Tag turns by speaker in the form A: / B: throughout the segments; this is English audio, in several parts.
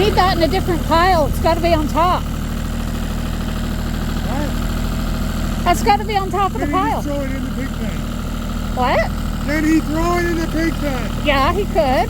A: need that in a different pile. It's got to be on top.
B: What?
A: That's got to be on top of the pile.
B: Can he throw it in the pig pen?
A: What?
B: Can he throw it in the pig pen?
A: Yeah, he could.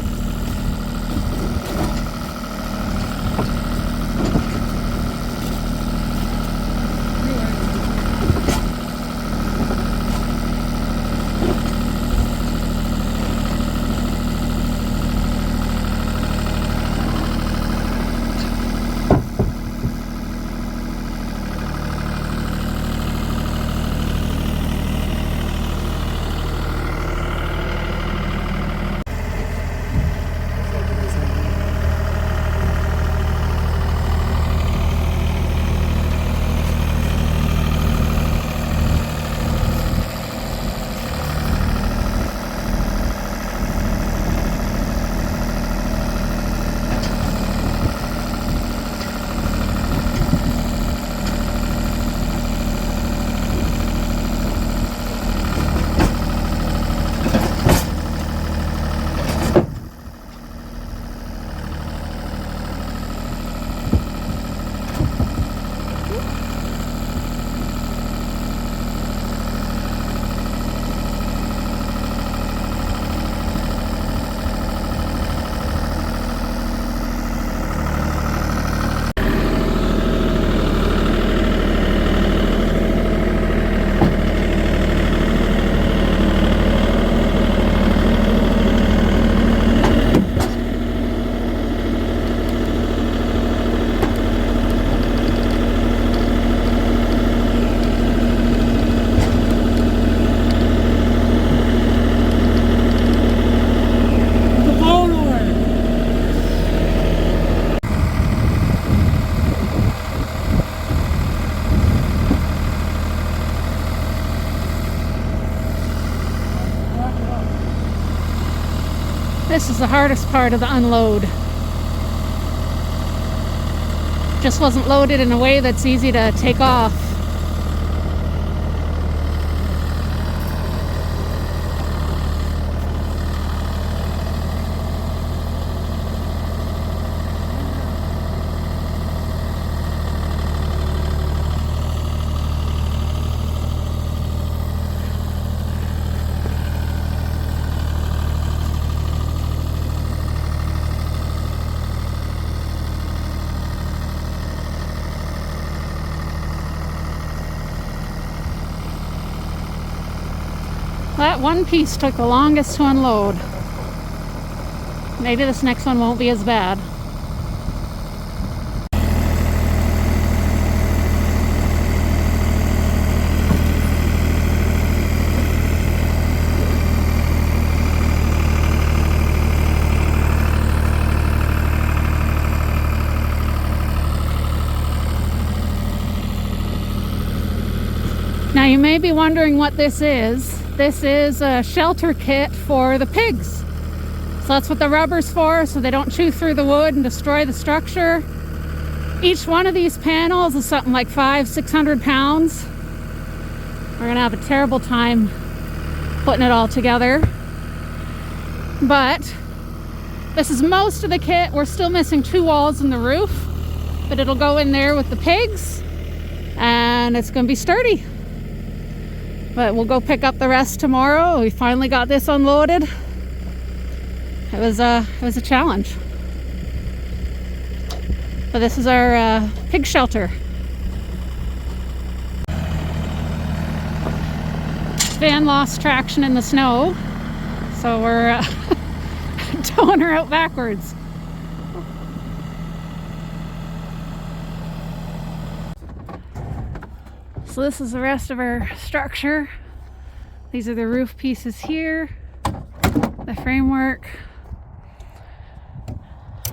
A: This is the hardest part of the unload. Just wasn't loaded in a way that's easy to take off. That one piece took the longest to unload. Maybe this next one won't be as bad. Now you may be wondering what this is. This is a shelter kit for the pigs. So that's what the rubber's for, so they don't chew through the wood and destroy the structure. Each one of these panels is something like 500-600 pounds. We're gonna have a terrible time putting it all together. But this is most of the kit. We're still missing 2 walls in the roof, but it'll go in there with the pigs and it's gonna be sturdy. But we'll go pick up the rest tomorrow. We finally got this unloaded. It was a challenge. But this is our pig shelter. Van lost traction in the snow, so we're towing her out backwards. So this is the rest of our structure. These are the roof pieces here, the framework.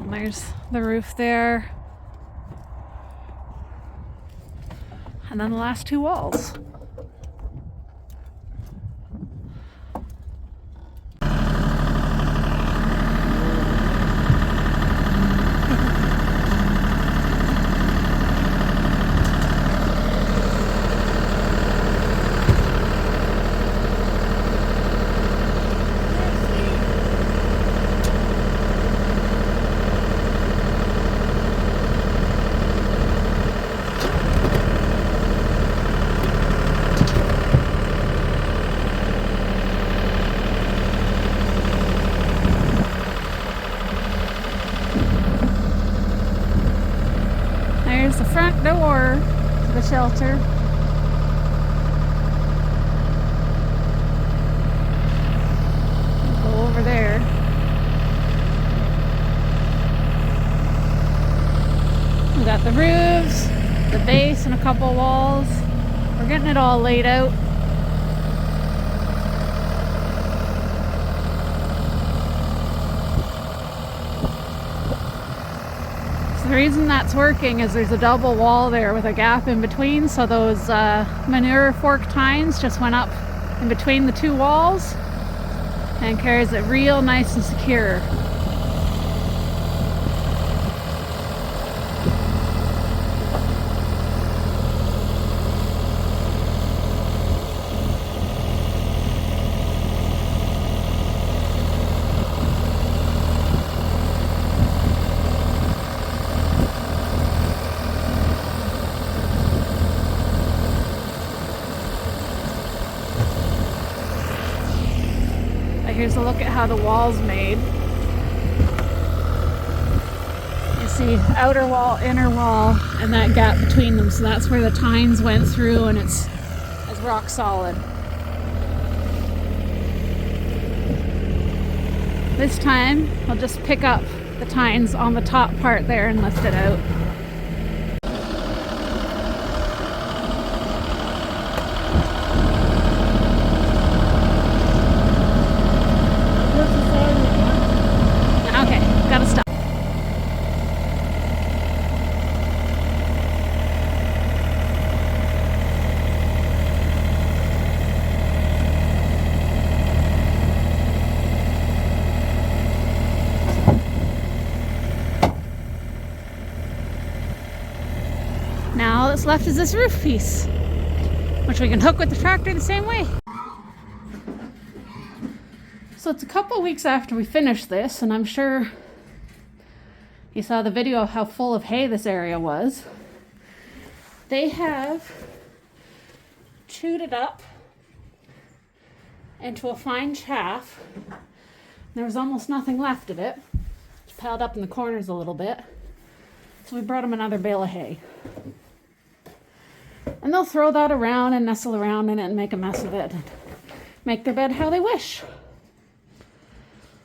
A: And there's the roof there. And then the last 2 walls. door to the shelter. Go over there. We got the roofs, the base, and a couple walls. We're getting it all laid out. The reason that's working is there's a double wall there with a gap in between, so those manure fork tines just went up in between the two walls and carries it real nice and secure. Here's a look at how the wall's made. You see outer wall, inner wall, and that gap between them. So that's where the tines went through, and it's rock solid. This time, I'll just pick up the tines on the top part there and lift it out. Now all that's left is this roof piece, which we can hook with the tractor the same way. So it's a couple weeks after we finished this, and I'm sure you saw the video of how full of hay this area was. They have chewed it up into a fine chaff. There was almost nothing left of it. It's piled up in the corners a little bit. So we brought them another bale of hay. And they'll throw that around and nestle around in it and make a mess of it and make their bed how they wish.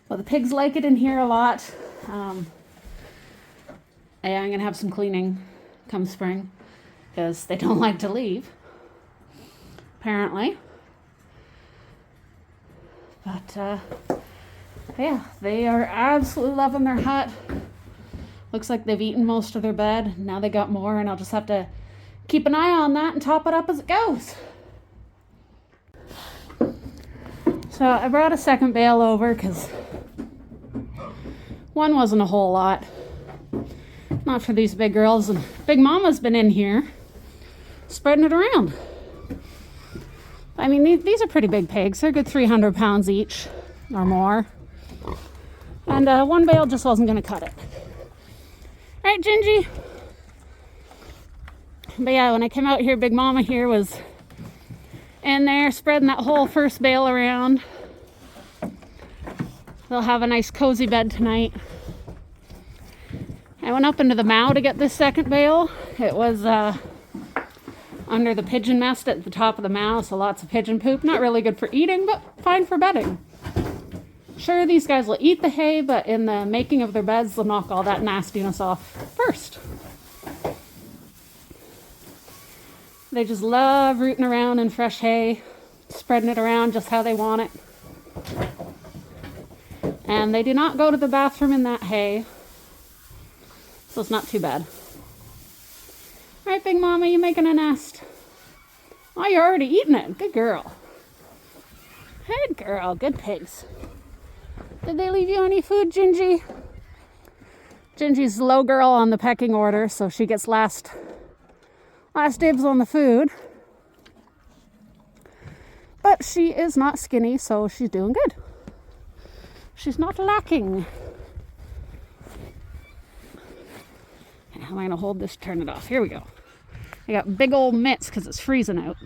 A: Well, the pigs like it in here a lot. I'm going to have some cleaning come spring because they don't like to leave, apparently. But yeah, they are absolutely loving their hut. Looks like they've eaten most of their bed. Now they got more, and I'll just have to keep an eye on that and top it up as it goes. So I brought a second bale over because one wasn't a whole lot. Not for these big girls. And Big Mama's been in here spreading it around. I mean, these are pretty big pigs. They're a good 300 pounds each or more. And one bale just wasn't going to cut it. Right, Gingy? But yeah, when I came out here, Big Mama here was in there spreading that whole first bale around. They'll have a nice cozy bed tonight. I went up into the mow to get this second bale. It was under the pigeon nest at the top of the mow, so lots of pigeon poop. Not really good for eating, but fine for bedding. Sure, these guys will eat the hay, but in the making of their beds, they'll knock all that nastiness off first. They just love rooting around in fresh hay, spreading it around just how they want it. And they do not go to the bathroom in that hay, so it's not too bad. All right, Big Mama, you making a nest? Oh, you're already eating it. Good girl. Good girl. Good pigs. Did they leave you any food, Gingy? Gingy's the low girl on the pecking order, so she gets last dibs on the food. But she is not skinny, so she's doing good. She's not lacking. How am I going to hold this, turn it off? Here we go. I got big old mitts because it's freezing out.